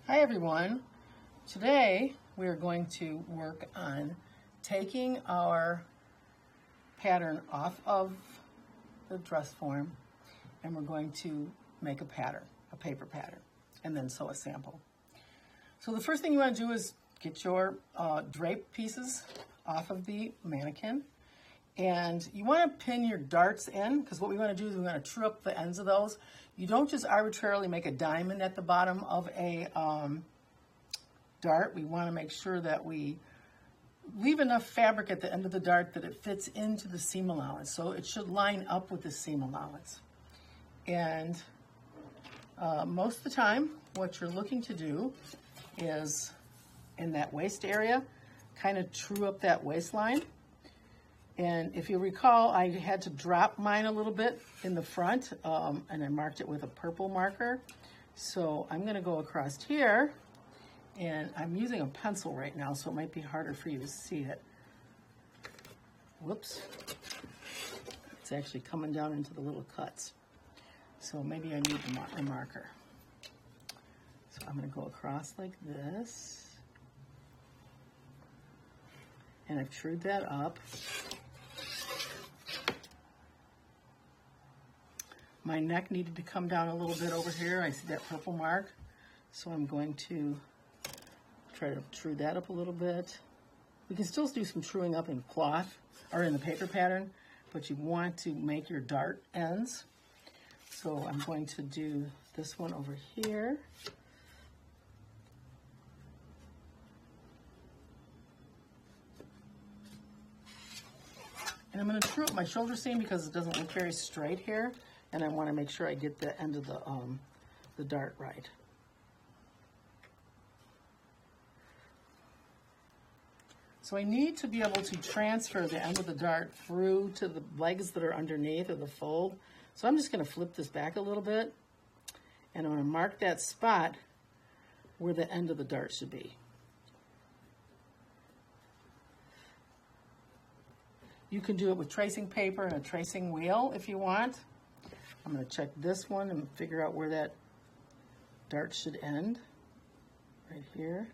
Hi everyone. Today we are going to work on taking our pattern off of the dress form and we're going to make a pattern, a paper pattern, and then sew a sample. So the first thing you want to do is get your draped pieces off of the mannequin, and you want to pin your darts in, because what we want to do is we want to true up the ends of those. You don't just arbitrarily make a diamond at the bottom of a dart. We want to make sure that we leave enough fabric at the end of the dart that it fits into the seam allowance. So it should line up with the seam allowance. And most of the time, what you're looking to do is in that waist area, kind of true up that waistline. And if you recall, I had to drop mine a little bit in the front, and I marked it with a purple marker. So I'm going to go across here, and I'm using a pencil right now, so it might be harder for you to see it. Whoops. It's actually coming down into the little cuts. So maybe I need a marker. So I'm going to go across like this. And I've trued that up. My neck needed to come down a little bit over here. I see that purple mark. So I'm going to try to true that up a little bit. We can still do some truing up in cloth or in the paper pattern, but you want to make your dart ends. So I'm going to do this one over here. And I'm going to true up my shoulder seam because it doesn't look very straight here. And I want to make sure I get the end of the dart right. So I need to be able to transfer the end of the dart through to the legs that are underneath of the fold. So I'm just going to flip this back a little bit, and I'm going to mark that spot where the end of the dart should be. You can do it with tracing paper and a tracing wheel if you want. I'm going to check this one and figure out where that dart should end, right here.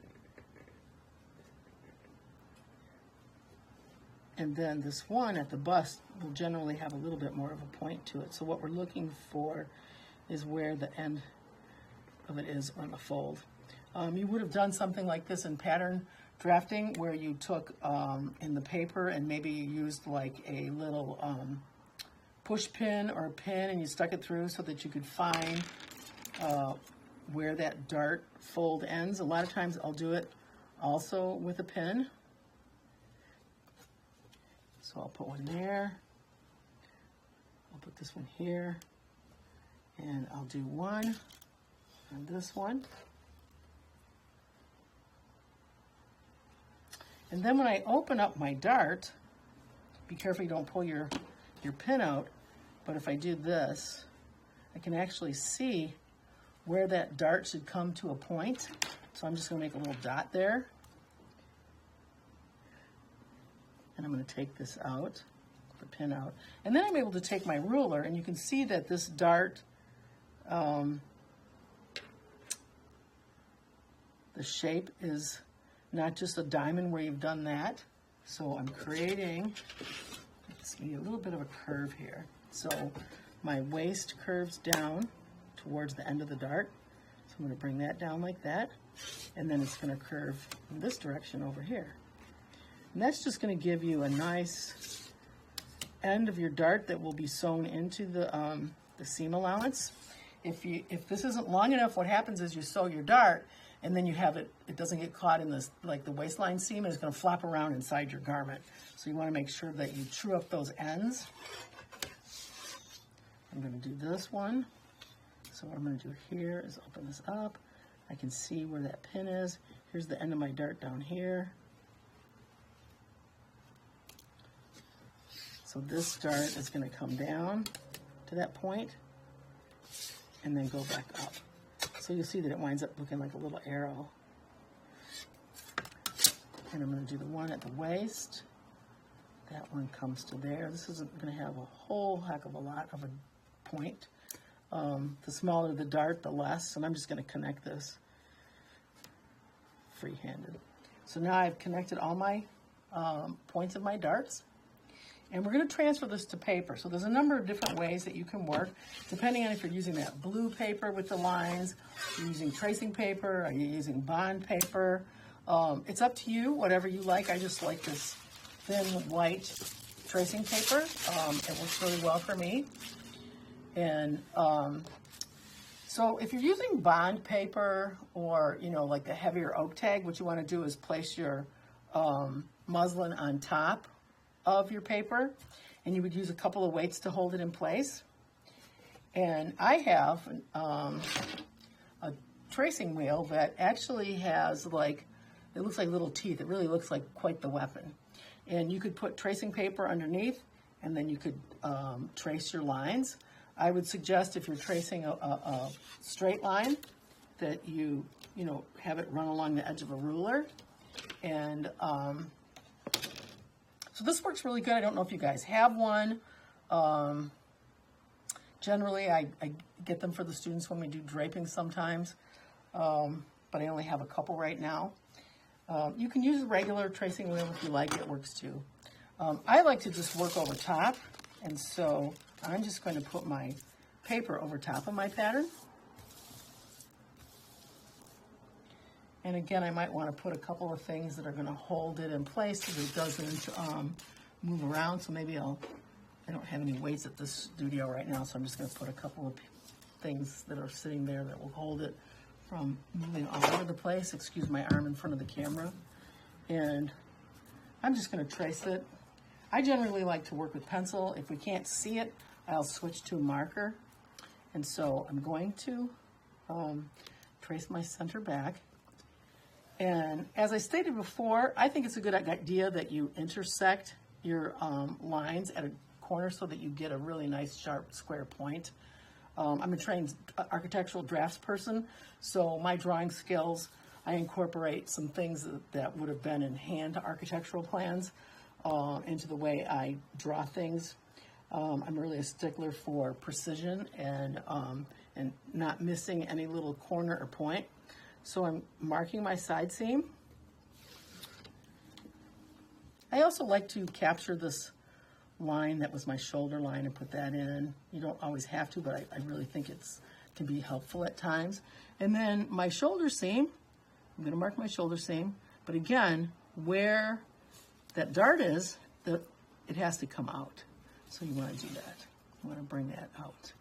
And then this one at the bust will generally have a little bit more of a point to it. So what we're looking for is where the end of it is on the fold. You would have done something like this in pattern drafting, where you took in the paper and maybe you used like a little push pin or a pin and you stuck it through so that you could find where that dart fold ends. A lot of times I'll do it also with a pin. So I'll put one there, I'll put this one here, and I'll do one on this one. And then when I open up my dart, be careful you don't pull your pin out, but if I do this, I can actually see where that dart should come to a point. So I'm just going to make a little dot there. And I'm going to take this out, the pin out. And then I'm able to take my ruler, and you can see that this dart, the shape is not just a diamond where you've done that. So I'm creating, let's see, a little bit of a curve here. So my waist curves down towards the end of the dart. So I'm going to bring that down like that. And then it's going to curve in this direction over here. And that's just going to give you a nice end of your dart that will be sewn into the seam allowance. If this isn't long enough, what happens is you sew your dart and then you have it doesn't get caught in this, like the waistline seam, and it's going to flop around inside your garment. So you want to make sure that you true up those ends. I'm going to do this one. So what I'm going to do here is open this up. I can see where that pin is. Here's the end of my dart down here. So this dart is going to come down to that point and then go back up. So you'll see that it winds up looking like a little arrow. And I'm going to do the one at the waist. That one comes to there. This isn't going to have a whole heck of a lot of a point. The smaller the dart, the less. And I'm just going to connect this free-handed. So now I've connected all my points of my darts. And we're going to transfer this to paper. So there's a number of different ways that you can work, depending on if you're using that blue paper with the lines, you're using tracing paper, are you using bond paper. It's up to you, whatever you like. I just like this thin white tracing paper. It works really well for me. And so if you're using bond paper or, you know, like the heavier oak tag, what you want to do is place your muslin on top of your paper, and you would use a couple of weights to hold it in place. And I have a tracing wheel that actually has, like, it looks like little teeth. It really looks like quite the weapon. And you could put tracing paper underneath, and then you could trace your lines. I would suggest if you're tracing a straight line that you know, have it run along the edge of a ruler. And so this works really good. I don't know if you guys have one. Generally, I get them for the students when we do draping sometimes, but I only have a couple right now. You can use a regular tracing wheel if you like. It works too. I like to just work over top, and so I'm just going to put my paper over top of my pattern. And again, I might want to put a couple of things that are going to hold it in place so that it doesn't move around. So maybe I don't have any weights at this studio right now, so I'm just going to put a couple of things that are sitting there that will hold it from moving all over the place. Excuse my arm in front of the camera. And I'm just going to trace it. I generally like to work with pencil. If we can't see it, I'll switch to a marker. And so I'm going to trace my center back. And as I stated before, I think it's a good idea that you intersect your lines at a corner so that you get a really nice sharp square point. I'm a trained architectural draftsperson, so my drawing skills, I incorporate some things that would have been in hand architectural plans into the way I draw things. I'm really a stickler for precision and not missing any little corner or point. So I'm marking my side seam. I also like to capture this line that was my shoulder line and put that in. You don't always have to, but I really think it can be helpful at times. And then my shoulder seam, I'm going to mark my shoulder seam, but again, where that dart is, it has to come out. So you want to do that. You want to bring that out.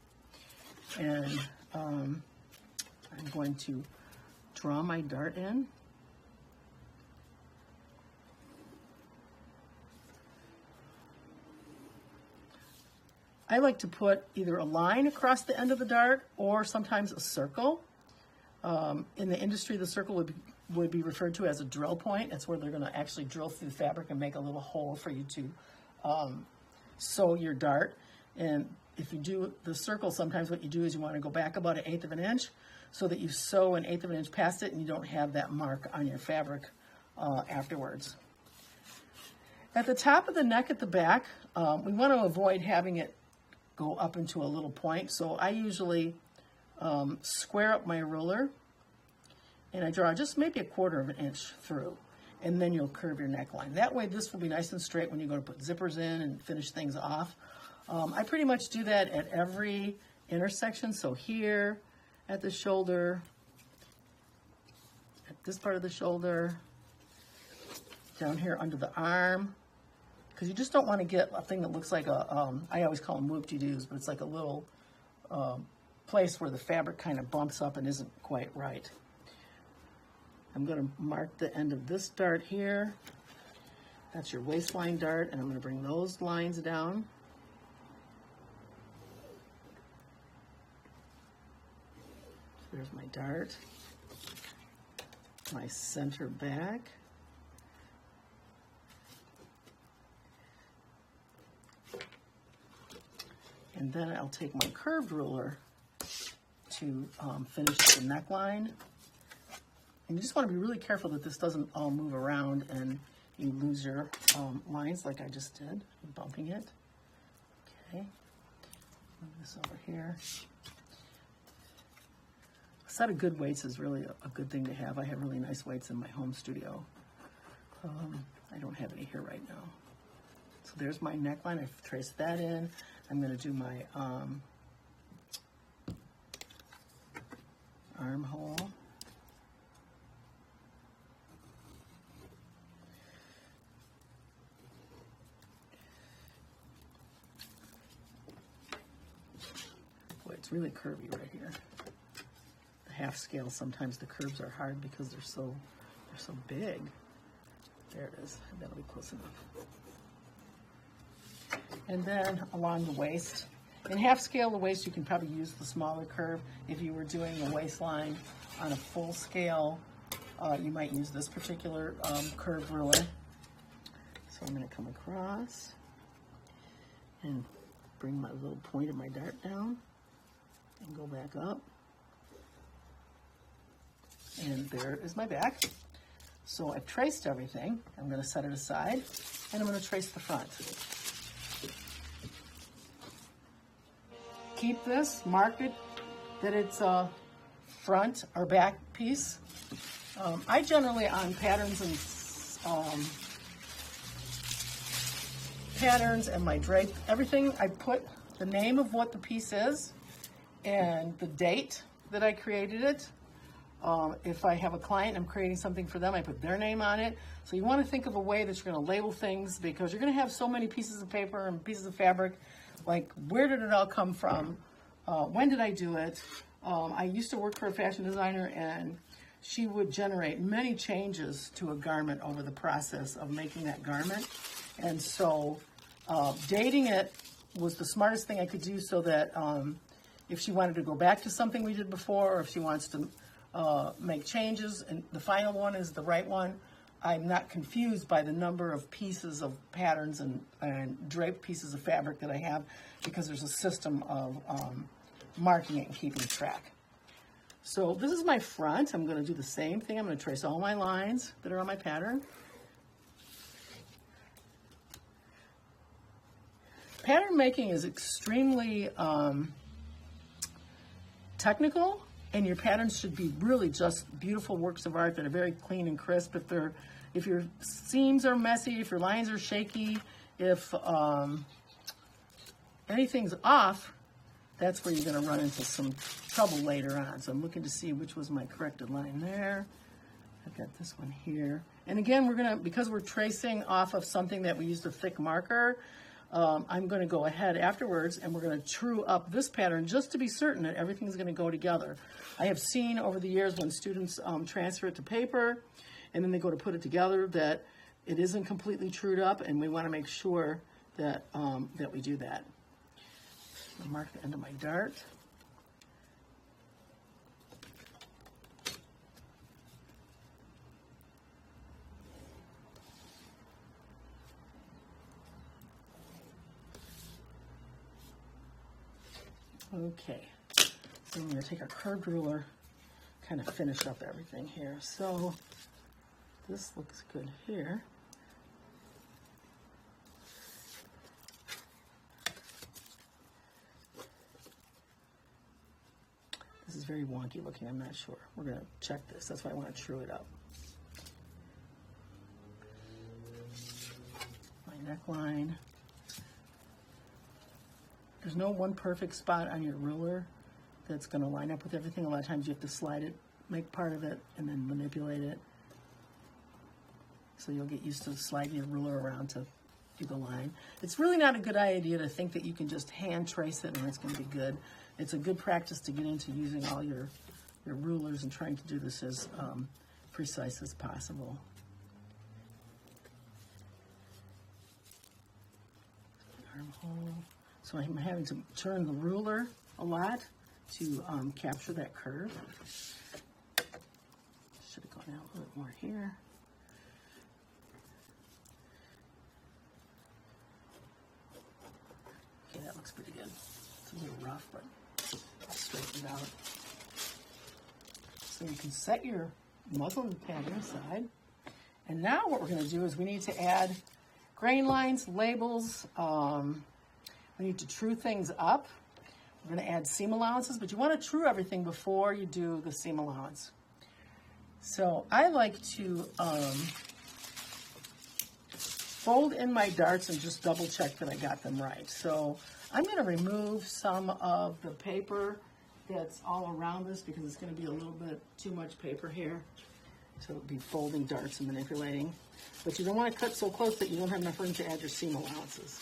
And I'm going to draw my dart in. I like to put either a line across the end of the dart or sometimes a circle. In the industry, the circle would be referred to as a drill point. It's where they're going to actually drill through the fabric and make a little hole for you to sew your dart. And if you do the circle, sometimes what you do is you want to go back about 1/8 of an inch so that you sew 1/8 of an inch past it and you don't have that mark on your fabric afterwards. At the top of the neck at the back, we want to avoid having it go up into a little point. So I usually square up my ruler and I draw just maybe 1/4 of an inch through, and then you'll curve your neckline. That way this will be nice and straight when you go to put zippers in and finish things off. I pretty much do that at every intersection. So here at the shoulder, at this part of the shoulder, down here under the arm, because you just don't want to get a thing that looks like a, I always call them whoop-de-doos, but it's like a little place where the fabric kind of bumps up and isn't quite right. I'm going to mark the end of this dart here. That's your waistline dart, and I'm going to bring those lines down. There's my dart, my center back. And then I'll take my curved ruler to finish the neckline. And you just want to be really careful that this doesn't all move around and you lose your lines like I just did. I'm bumping it. Okay, move this over here. set of good weights is really a good thing to have. I have really nice weights in my home studio. I don't have any here right now. So there's my neckline. I've traced that in. I'm going to do my armhole. Boy, it's really curvy right here. The half scale, sometimes the curves are hard because they're so big. There it is. That'll be close enough. And then along the waist, in half scale the waist, you can probably use the smaller curve. If you were doing the waistline on a full scale, you might use this particular curve ruler. So I'm going to come across and bring my little point of my dart down and go back up. And there is my back. So I've traced everything. I'm going to set it aside, and I'm going to trace the front. Keep this, mark it that it's a front or back piece. I generally, on patterns and my drape, everything, I put the name of what the piece is and the date that I created it. If I have a client, I'm creating something for them, I put their name on it. So you want to think of a way that you're going to label things, because you're going to have so many pieces of paper and pieces of fabric. Like, where did it all come from? When did I do it? I used to work for a fashion designer, and she would generate many changes to a garment over the process of making that garment. And so dating it was the smartest thing I could do, so that if she wanted to go back to something we did before, or if she wants to make changes, and the final one is the right one, I'm not confused by the number of pieces of patterns and draped pieces of fabric that I have, because there's a system of marking it and keeping track. So this is my front. I'm going to do the same thing. I'm going to trace all my lines that are on my pattern. Pattern making is extremely technical, and your patterns should be really just beautiful works of art that are very clean and crisp. If your seams are messy, if your lines are shaky, if anything's off, that's where you're going to run into some trouble later on. So I'm looking to see which was my corrected line there. I've got this one here. And again, because we're tracing off of something that we used a thick marker, I'm going to go ahead afterwards, and we're going to true up this pattern just to be certain that everything's going to go together. I have seen over the years when students transfer it to paper and then they go to put it together that it isn't completely trued up, and we want to make sure that, that we do that. I'll mark the end of my dart. Okay, so I'm going to take our curved ruler, kind of finish up everything here. So this looks good here. This is very wonky looking, I'm not sure. We're going to check this, that's why I want to true it up. My neckline. There's no one perfect spot on your ruler that's going to line up with everything. A lot of times you have to slide it, make part of it, and then manipulate it. So you'll get used to sliding your ruler around to do the line. It's really not a good idea to think that you can just hand trace it and it's going to be good. It's a good practice to get into using all your rulers and trying to do this as precise as possible. Armhole. So I'm having to turn the ruler a lot to capture that curve. Should have gone out a little bit more here. Okay, that looks pretty good. It's a little rough, but I'll straighten it out. So you can set your muslin pattern aside. And now what we're going to do is we need to add grain lines, labels. We need to true things up. We're going to add seam allowances, but you want to true everything before you do the seam allowance. So I like to fold in my darts and just double check that I got them right. So I'm going to remove some of the paper that's all around this because it's going to be a little bit too much paper here. So it'll be folding darts and manipulating. But you don't want to cut so close that you don't have enough room to add your seam allowances.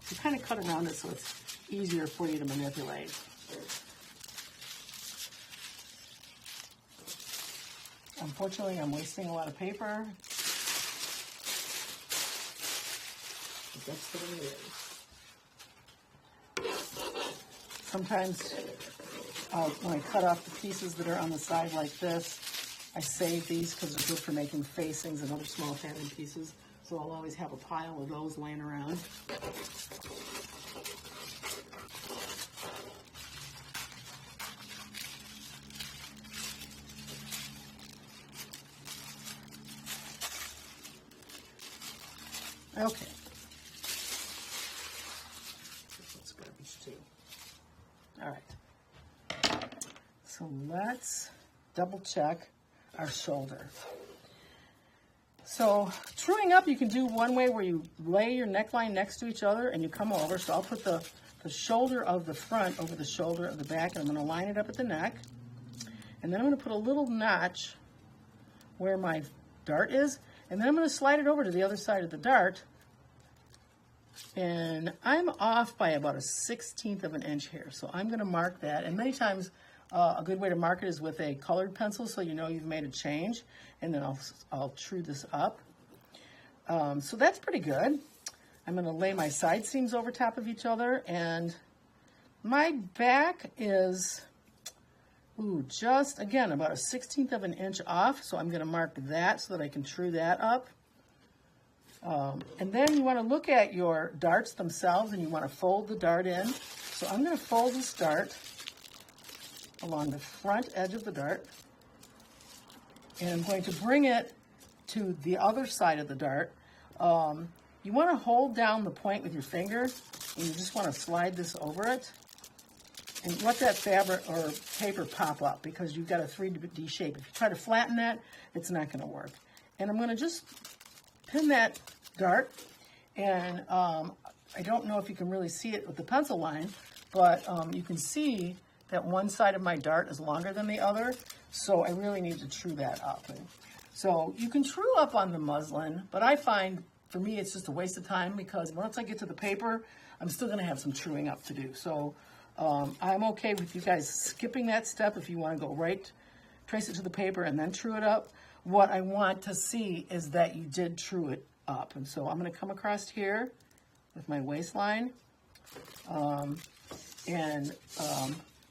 You kind of cut around it so it's easier for you to manipulate. Unfortunately, I'm wasting a lot of paper. But that's the way it is. Sometimes when I cut off the pieces that are on the side like this, I save these because they're good for making facings and other small pattern pieces. So I'll always have a pile of those laying around. Okay. That's garbage too. All right. So let's double check our shoulder. So truing up, you can do one way where you lay your neckline next to each other and you come over. So I'll put the shoulder of the front over the shoulder of the back, and I'm going to line it up at the neck. And then I'm going to put a little notch where my dart is, and then I'm going to slide it over to the other side of the dart. And I'm off by about 1/16 of an inch here. So I'm going to mark that. And many times a good way to mark it is with a colored pencil so you know you've made a change. And then I'll true this up. So that's pretty good. I'm going to lay my side seams over top of each other. And my back is, just, again, about 1/16 of an inch off. So I'm going to mark that so that I can true that up. And then you want to look at your darts themselves and you want to fold the dart in. So I'm going to fold this dart along the front edge of the dart. And I'm going to bring it to the other side of the dart. You want to hold down the point with your finger and you just want to slide this over it. And let that fabric or paper pop up because you've got a 3D shape. If you try to flatten that, it's not going to work. And I'm going to just pin that dart, and I don't know if you can really see it with the pencil line, but you can see that one side of my dart is longer than the other, so I really need to true that up. So you can true up on the muslin, but I find, for me, it's just a waste of time because once I get to the paper, I'm still going to have some truing up to do. So I'm okay with you guys skipping that step if you want to go right, trace it to the paper, and then true it up. What I want to see is that you did true it up. And so I'm going to come across here with my waistline. Mrs.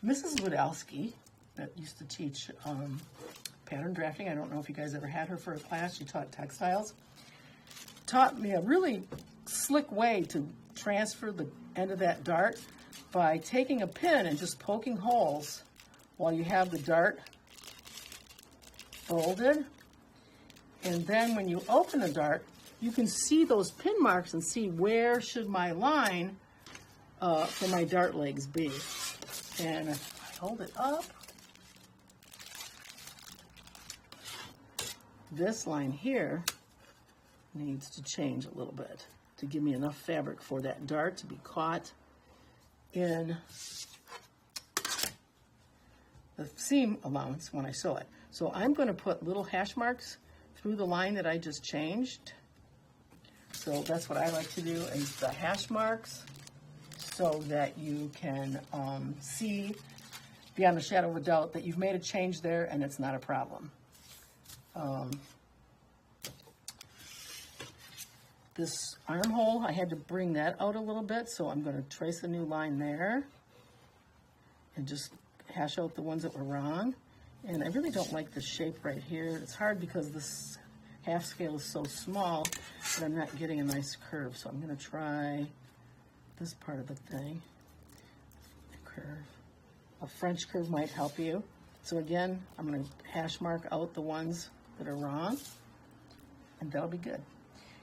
Woodowski, that used to teach pattern drafting, I don't know if you guys ever had her for a class, she taught textiles, taught me a really slick way to transfer the end of that dart by taking a pin and just poking holes while you have the dart folded. And then when you open the dart, you can see those pin marks and see where should my line for my dart legs be. And if I hold it up, this line here needs to change a little bit to give me enough fabric for that dart to be caught in the seam allowance when I sew it. So I'm going to put little hash marks through the line that I just changed. So that's what I like to do, is the hash marks, so that you can see beyond a shadow of a doubt that you've made a change there and it's not a problem. This armhole, I had to bring that out a little bit, so I'm going to trace a new line there and just hash out the ones that were wrong. And I really don't like the shape right here. It's hard because this half scale is so small that I'm not getting a nice curve. So I'm going to try this part of the thing. A curve. A French curve might help you. So again, I'm going to hash mark out the ones that are wrong, and that'll be good.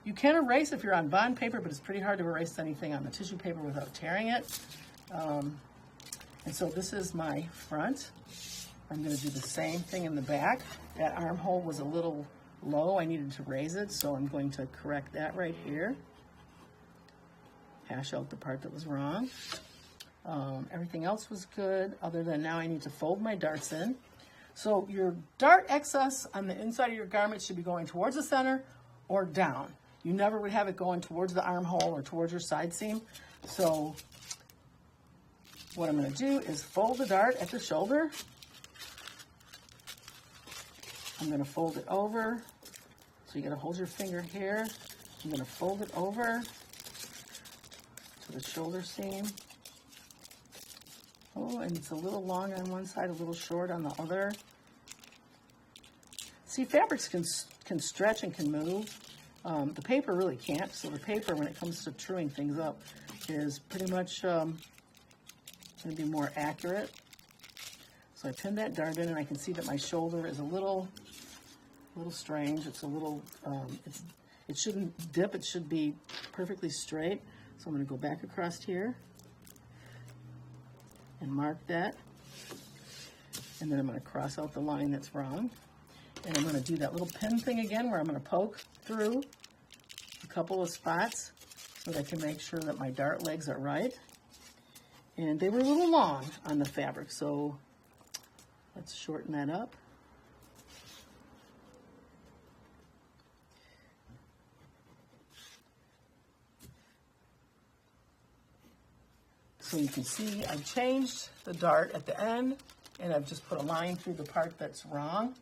You can erase if you're on bond paper, but it's pretty hard to erase anything on the tissue paper without tearing it. And so this is my front. I'm going to do the same thing in the back. That armhole was a little low. I needed to raise it, so I'm going to correct that right here. Hash out the part that was wrong. Everything else was good, other than now I need to fold my darts in. So your dart excess on the inside of your garment should be going towards the center or down. You never would have it going towards the armhole or towards your side seam. So what I'm going to do is fold the dart at the shoulder. I'm going to fold it over. So you got to hold your finger here. I'm going to fold it over to the shoulder seam. Oh, and it's a little long on one side, a little short on the other. See, fabrics can stretch and can move. The paper really can't. So the paper, when it comes to truing things up, is pretty much going to be more accurate. So I pinned that dart in, and I can see that my shoulder is a little strange. It's a little, it shouldn't dip. It should be perfectly straight. So I'm going to go back across here and mark that. And then I'm going to cross out the line that's wrong. And I'm going to do that little pin thing again where I'm going to poke through a couple of spots so that I can make sure that my dart legs are right. And they were a little long on the fabric, so let's shorten that up. So you can see I've changed the dart at the end, and I've just put a line through the part that's wrong.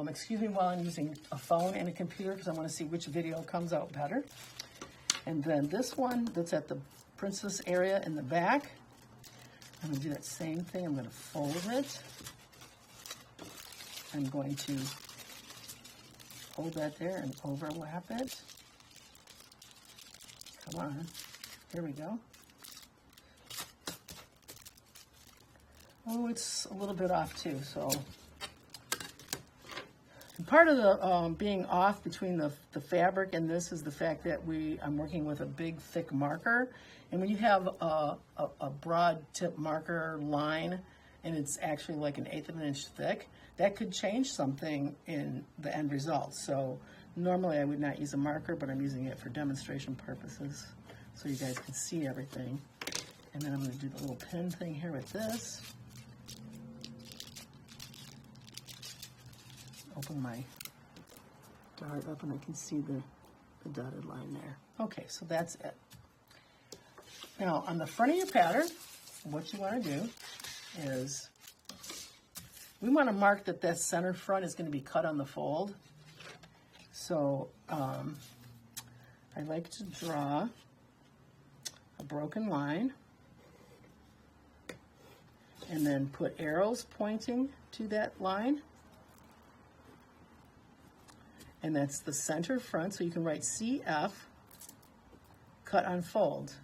Excuse me while I'm using a phone and a computer because I want to see which video comes out better. And then this one that's at the princess area in the back, I'm going to do that same thing. I'm going to fold it. I'm going to hold that there and overlap it. Come on. Here we go. Oh, it's a little bit off too, so. And part of the being off between the fabric and this is the fact that I'm working with a big, thick marker. And when you have a broad tip marker line, and it's actually like 1/8 of an inch thick, that could change something in the end result. So normally I would not use a marker, but I'm using it for demonstration purposes so you guys can see everything. And then I'm going to do the little pin thing here with this. Open my dart up and I can see the dotted line there. Okay, so that's it. Now, on the front of your pattern, what you want to do is we want to mark that that center front is going to be cut on the fold. So I like to draw a broken line and then put arrows pointing to that line. And that's the center front, so you can write CF, cut on fold.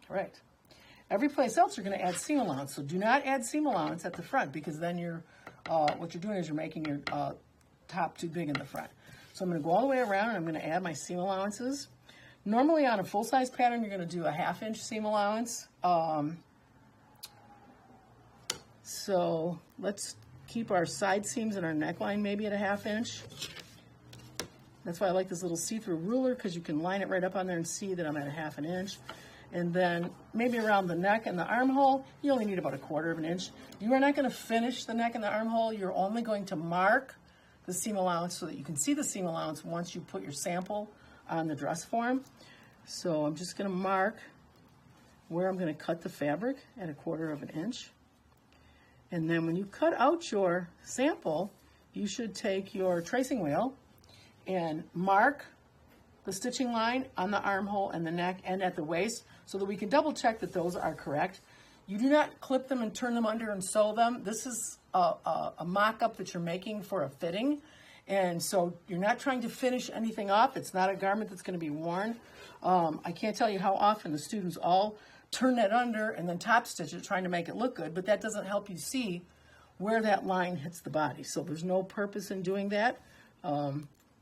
All right. Every place else you're going to add seam allowance, so do not add seam allowance at the front because then what you're doing is you're making your top too big in the front. So I'm going to go all the way around and I'm going to add my seam allowances. Normally on a full-size pattern, you're going to do a 1/2 inch seam allowance. So let's keep our side seams and our neckline maybe at a 1/2 inch. That's why I like this little see-through ruler because you can line it right up on there and see that I'm at a 1/2 inch. And then maybe around the neck and the armhole, you only need about a 1/4 of an inch. You are not going to finish the neck and the armhole. You're only going to mark the seam allowance so that you can see the seam allowance once you put your sample on the dress form. So I'm just going to mark where I'm going to cut the fabric at a 1/4 of an inch. And then when you cut out your sample, you should take your tracing wheel and mark the stitching line on the armhole and the neck and at the waist so that we can double check that those are correct. You do not clip them and turn them under and sew them. This is a mock-up that you're making for a fitting. And so you're not trying to finish anything off. It's not a garment that's going to be worn. I can't tell you how often the students all turn that under and then top stitch it trying to make it look good, but that doesn't help you see where that line hits the body. So there's no purpose in doing that.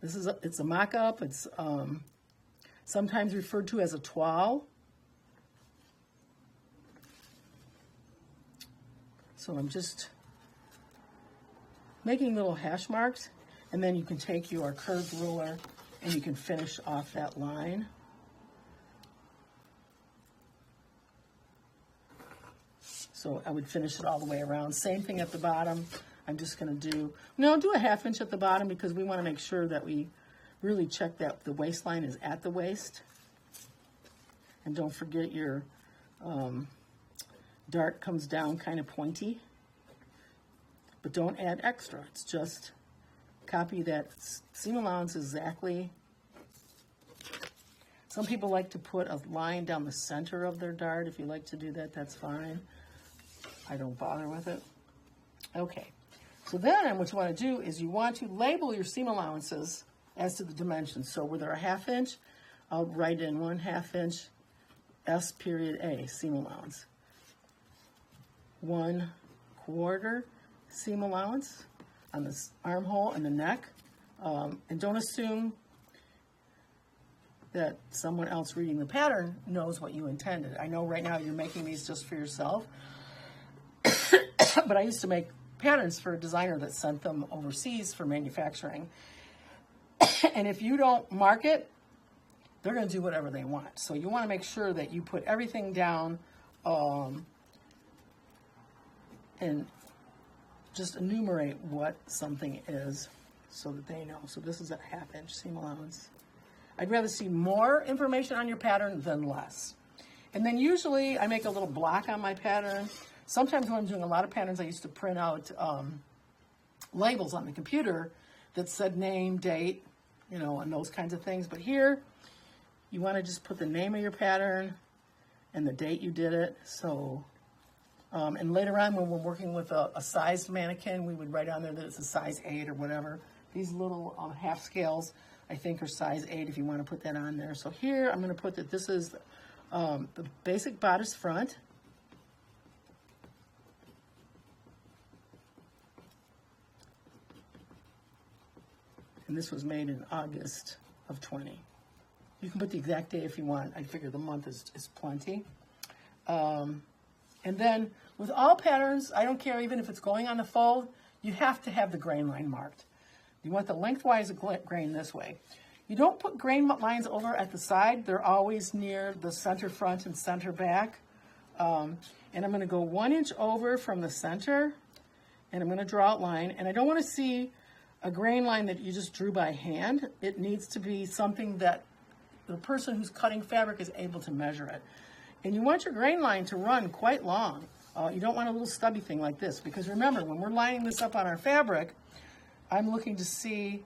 It's a mock-up. It's sometimes referred to as a toile. So I'm just making little hash marks, and then you can take your curved ruler and you can finish off that line. So I would finish it all the way around. Same thing at the bottom. I'm just going to do a 1/2 inch at the bottom because we want to make sure that we really check that the waistline is at the waist. And don't forget your dart comes down kind of pointy. But don't add extra. It's just copy that seam allowance exactly. Some people like to put a line down the center of their dart. If you like to do that, that's fine. I don't bother with it. Okay, so then what you want to do is you want to label your seam allowances as to the dimensions. So where they're a 1/2 inch, I'll write in 1/2 inch S.A seam allowance. 1/4 seam allowance on this armhole and the neck. And don't assume that someone else reading the pattern knows what you intended. I know right now you're making these just for yourself, but I used to make patterns for a designer that sent them overseas for manufacturing. And if you don't mark it, they're going to do whatever they want. So you want to make sure that you put everything down and just enumerate what something is so that they know. So this is a 1/2 inch seam allowance. I'd rather see more information on your pattern than less. And then usually I make a little block on my pattern. Sometimes when I'm doing a lot of patterns, I used to print out labels on the computer that said name, date, and those kinds of things. But here, you want to just put the name of your pattern and the date you did it. So, and later on when we're working with a sized mannequin, we would write on there that it's a size 8 or whatever. These little half scales, I think, are size 8 if you want to put that on there. So here, I'm going to put that this is the basic bodice front. And this was made in August of 20. You can put the exact day if you want. I figure the month is plenty. And then with all patterns, I don't care even if it's going on the fold, you have to have the grain line marked. You want the lengthwise grain this way. You don't put grain lines over at the side. They're always near the center front and center back. And I'm going to go 1 inch over from the center, and I'm going to draw a line. And I don't want to see a grain line that you just drew by hand. It needs to be something that the person who's cutting fabric is able to measure it. And you want your grain line to run quite long. You don't want a little stubby thing like this, because remember, when we're lining this up on our fabric, I'm looking to see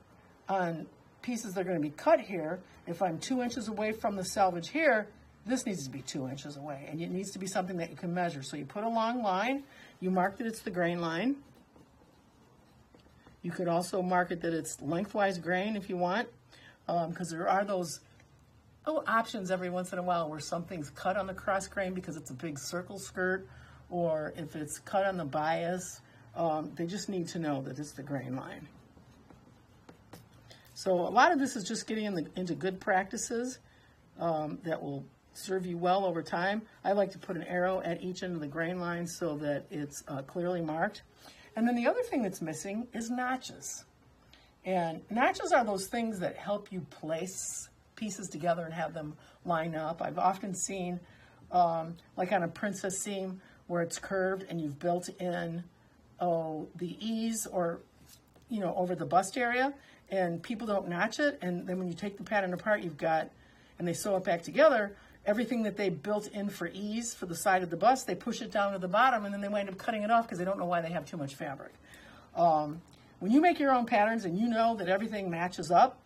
on pieces that are going to be cut here, if I'm 2 inches away from the selvage here, this needs to be 2 inches away, and it needs to be something that you can measure. So you put a long line, you mark that it's the grain line. You could also mark it that it's lengthwise grain if you want, because there are those options every once in a while where something's cut on the cross grain because it's a big circle skirt, or if it's cut on the bias. They just need to know that it's the grain line. So a lot of this is just getting into good practices that will serve you well over time. I like to put an arrow at each end of the grain line so that it's clearly marked. And then the other thing that's missing is notches. And notches are those things that help you place pieces together and have them line up. I've often seen, like on a princess seam where it's curved and you've built in the ease or, over the bust area, and people don't notch it. And then when you take the pattern apart, and they sew it back together, everything that they built in for ease for the side of the bust, they push it down to the bottom, and then they wind up cutting it off because they don't know why they have too much fabric. When you make your own patterns and you know that everything matches up,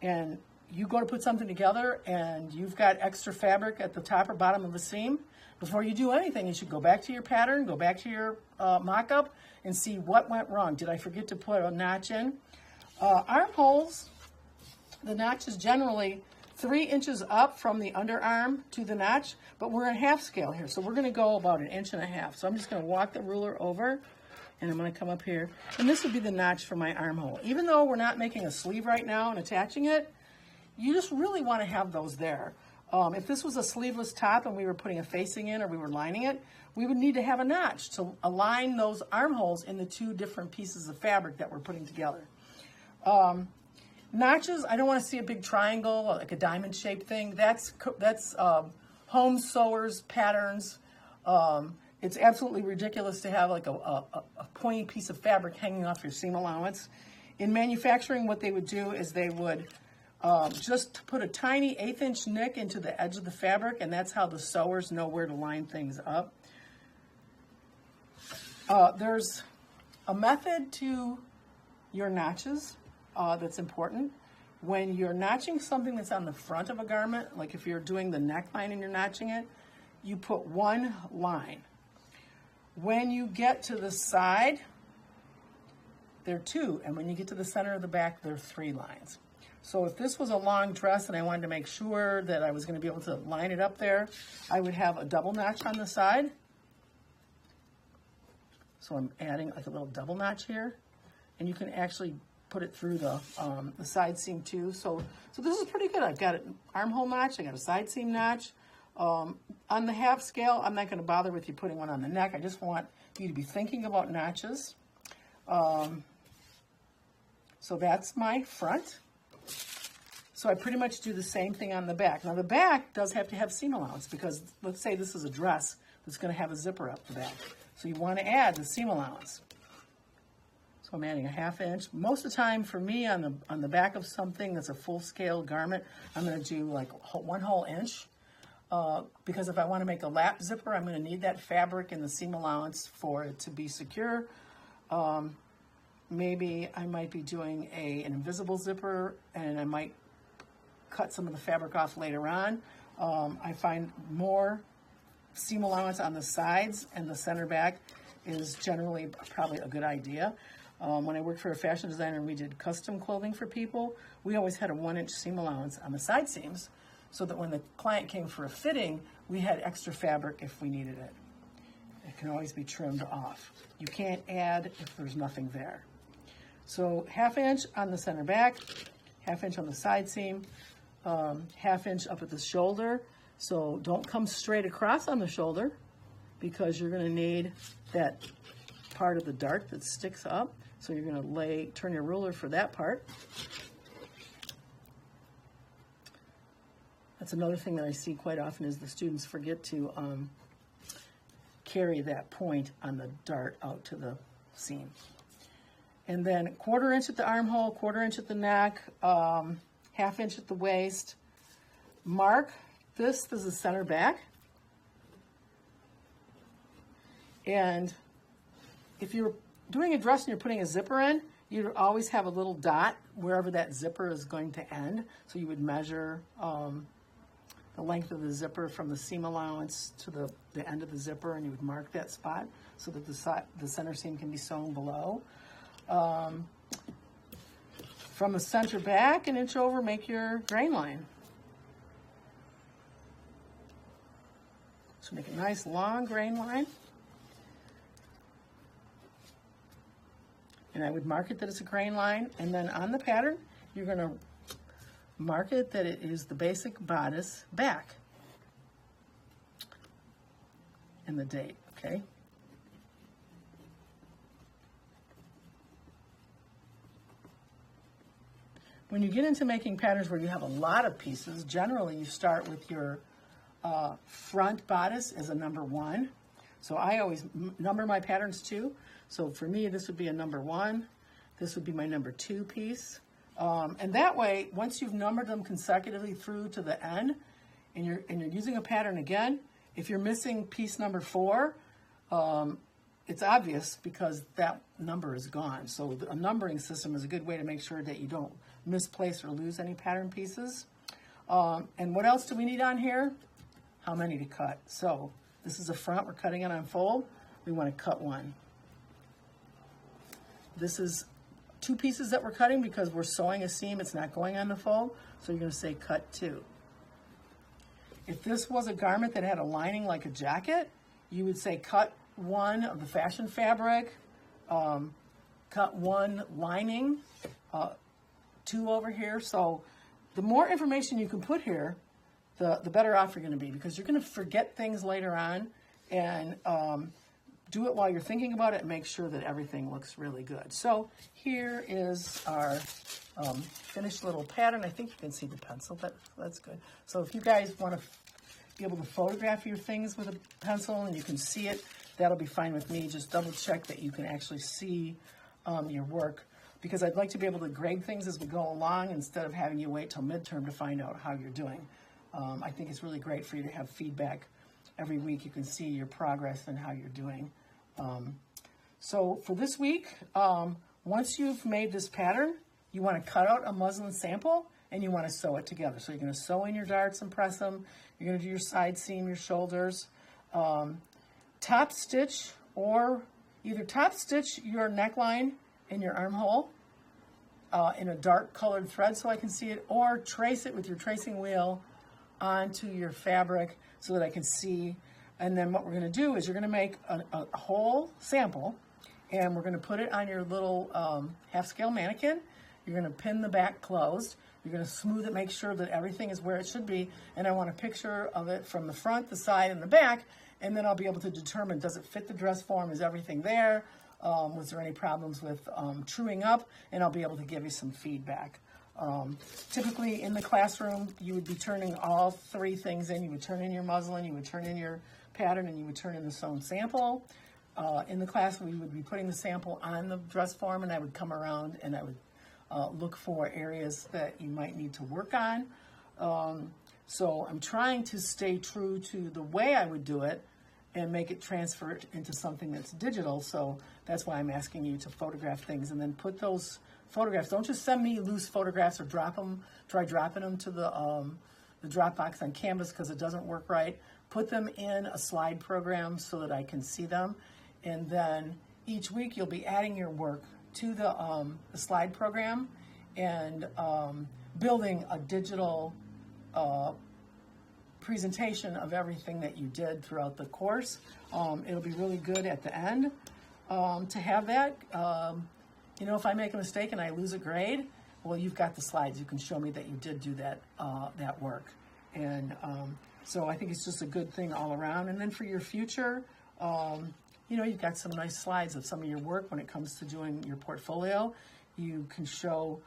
and you go to put something together and you've got extra fabric at the top or bottom of the seam, before you do anything, you should go back to your pattern, go back to your mock-up, and see what went wrong. Did I forget to put a notch in? Armholes, the notch is generally 3 inches up from the underarm to the notch, but we're in half scale here, so we're going to go about 1.5 inches. So I'm just going to walk the ruler over And I'm going to come up here, and this would be the notch for my armhole. Even though we're not making a sleeve right now and attaching it, you just really want to have those there. If this was a sleeveless top and we were putting a facing in or we were lining it, we would need to have a notch to align those armholes in the two different pieces of fabric that we're putting together. Notches, I don't want to see a big triangle, like a diamond shaped thing. That's home sewers patterns. It's absolutely ridiculous to have like a pointy piece of fabric hanging off your seam allowance. In manufacturing, what they would do is they would just put a tiny 1/8 inch nick into the edge of the fabric, and that's how the sewers know where to line things up. There's a method to your notches that's important. When you're notching something that's on the front of a garment, like if you're doing the neckline and you're notching it, you put one line. When you get to the side, there are 2, and when you get to the center of the back, there are 3 lines. So if this was a long dress and I wanted to make sure that I was going to be able to line it up there, I would have a double notch on the side. So I'm adding like a little double notch here, and you can actually put it through the side seam too. So this is pretty good. I've got an armhole notch, I got a side seam notch. On the half scale, I'm not going to bother with you putting one on the neck. I just want you to be thinking about notches. So that's my front. So I pretty much do the same thing on the back. Now the back does have to have seam allowance because let's say this is a dress that's going to have a zipper up the back. So you want to add the seam allowance. So I'm adding a 1/2 inch. Most of the time for me on the back of something that's a full scale garment, I'm going to do like 1 whole inch. Because if I want to make a lap zipper, I'm going to need that fabric and the seam allowance for it to be secure. Maybe I might be doing an invisible zipper, and I might cut some of the fabric off later on. I find more seam allowance on the sides and the center back is generally probably a good idea. When I worked for a fashion designer and we did custom clothing for people, we always had a 1 inch seam allowance on the side seams so that when the client came for a fitting, we had extra fabric if we needed it. It can always be trimmed off. You can't add if there's nothing there. So 1/2 inch on the center back, 1/2 inch on the side seam, 1/2 inch up at the shoulder. So don't come straight across on the shoulder because you're going to need that part of the dart that sticks up. So you're going to turn your ruler for that part. That's another thing that I see quite often is the students forget to carry that point on the dart out to the seam. And then 1/4 inch at the armhole, 1/4 inch at the neck, 1/2 inch at the waist. Mark this is the center back. And if you're doing a dress and you're putting a zipper in, you'd always have a little dot wherever that zipper is going to end. So you would measure the length of the zipper from the seam allowance to the end of the zipper, and you would mark that spot so that the center seam can be sewn below. From the center back, 1 inch over, make your grain line. So make a nice long grain line. And I would mark it that it's a grain line, and then on the pattern, you're going to mark it that it is the basic bodice back and the date, okay? When you get into making patterns where you have a lot of pieces, generally you start with your front bodice as a number 1. So I always number my patterns too. So for me, this would be a number 1. This would be my number 2 piece. And that way, once you've numbered them consecutively through to the end, and you're using a pattern again, if you're missing piece number 4, it's obvious because that number is gone. So a numbering system is a good way to make sure that you don't misplace or lose any pattern pieces. And what else do we need on here? How many to cut? So this is the front, we're cutting it on fold. We want to cut 1. This is 2 pieces that we're cutting because we're sewing a seam, it's not going on the fold. So you're going to say cut 2. If this was a garment that had a lining like a jacket, you would say cut 1 of the fashion fabric, cut one lining, two over here. So the more information you can put here, the better off you're going to be, because you're going to forget things later on, and do it while you're thinking about it and make sure that everything looks really good. So here is our finished little pattern. I think you can see the pencil, but that's good. So if you guys want to be able to photograph your things with a pencil and you can see it, that'll be fine with me. Just double check that you can actually see your work, because I'd like to be able to grade things as we go along instead of having you wait till midterm to find out how you're doing. I think it's really great for you to have feedback every week. You can see your progress and how you're doing. So for this week, once you've made this pattern, you want to cut out a muslin sample and you want to sew it together. So you're going to sew in your darts and press them. You're going to do your side seam, your shoulders, top stitch, or either top stitch your neckline in your armhole in a dark colored thread so I can see it, or trace it with your tracing wheel onto your fabric so that I can see. And then what we're going to do is you're going to make a whole sample, and we're going to put it on your little half-scale mannequin. You're going to pin the back closed. You're going to smooth it, make sure that everything is where it should be. And I want a picture of it from the front, the side, and the back. And then I'll be able to determine, does it fit the dress form? Is everything there? Was there any problems with truing up? And I'll be able to give you some feedback. Typically in the classroom, you would be turning all three things in. You would turn in your muslin, you would turn in your pattern, and you would turn in the sewn sample. In the class, we would be putting the sample on the dress form, and I would come around and I would look for areas that you might need to work on. So I'm trying to stay true to the way I would do it and make it transfer it into something that's digital. So that's why I'm asking you to photograph things and then put those photographs. Don't just send me loose photographs or drop them. Try dropping them to the Dropbox on Canvas, because it doesn't work right. Put them in a slide program so that I can see them. And then each week you'll be adding your work to the slide program and building a digital presentation of everything that you did throughout the course. It'll be really good at the end to have that. You know, if I make a mistake and I lose a grade, well, you've got the slides. You can show me that you did do that, that work. And so I think it's just a good thing all around. And then for your future, you know, you've got some nice slides of some of your work when it comes to doing your portfolio. You can show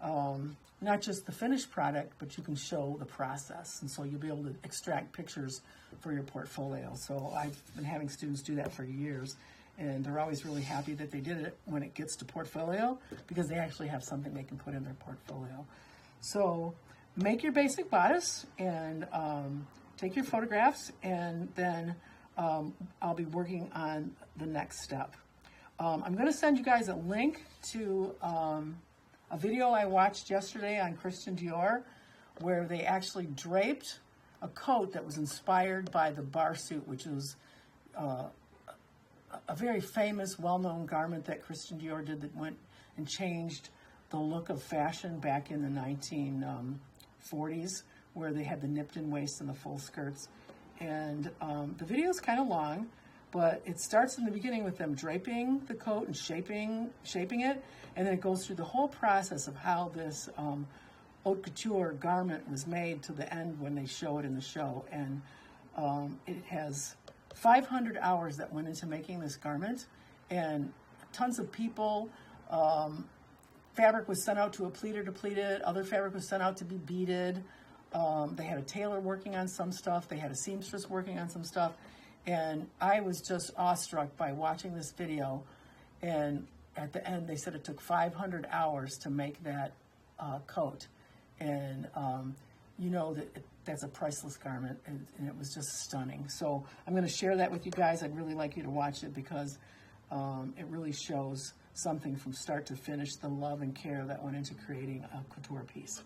not just the finished product, but you can show the process. And so you'll be able to extract pictures for your portfolio. So I've been having students do that for years, and they're always really happy that they did it when it gets to portfolio, because they actually have something they can put in their portfolio. So make your basic bodice and take your photographs, and then I'll be working on the next step. I'm going to send you guys a link to a video I watched yesterday on Christian Dior, where they actually draped a coat that was inspired by the bar suit, which was a very famous, well-known garment that Christian Dior did that went and changed the look of fashion back in the 1940s, where they had the nipped-in waist and the full skirts. And the video is kind of long, but it starts in the beginning with them draping the coat and shaping it, and then it goes through the whole process of how this haute couture garment was made to the end when they show it in the show. And it has 500 hours that went into making this garment, and tons of people. Fabric was sent out to a pleater to pleat it. Other fabric was sent out to be beaded. They had a tailor working on some stuff. They had a seamstress working on some stuff. And I was just awestruck by watching this video. And at the end, they said it took 500 hours to make that coat. And you know that's a priceless garment, and it was just stunning. So I'm going to share that with you guys. I'd really like you to watch it, because it really shows something from start to finish, the love and care that went into creating a couture piece.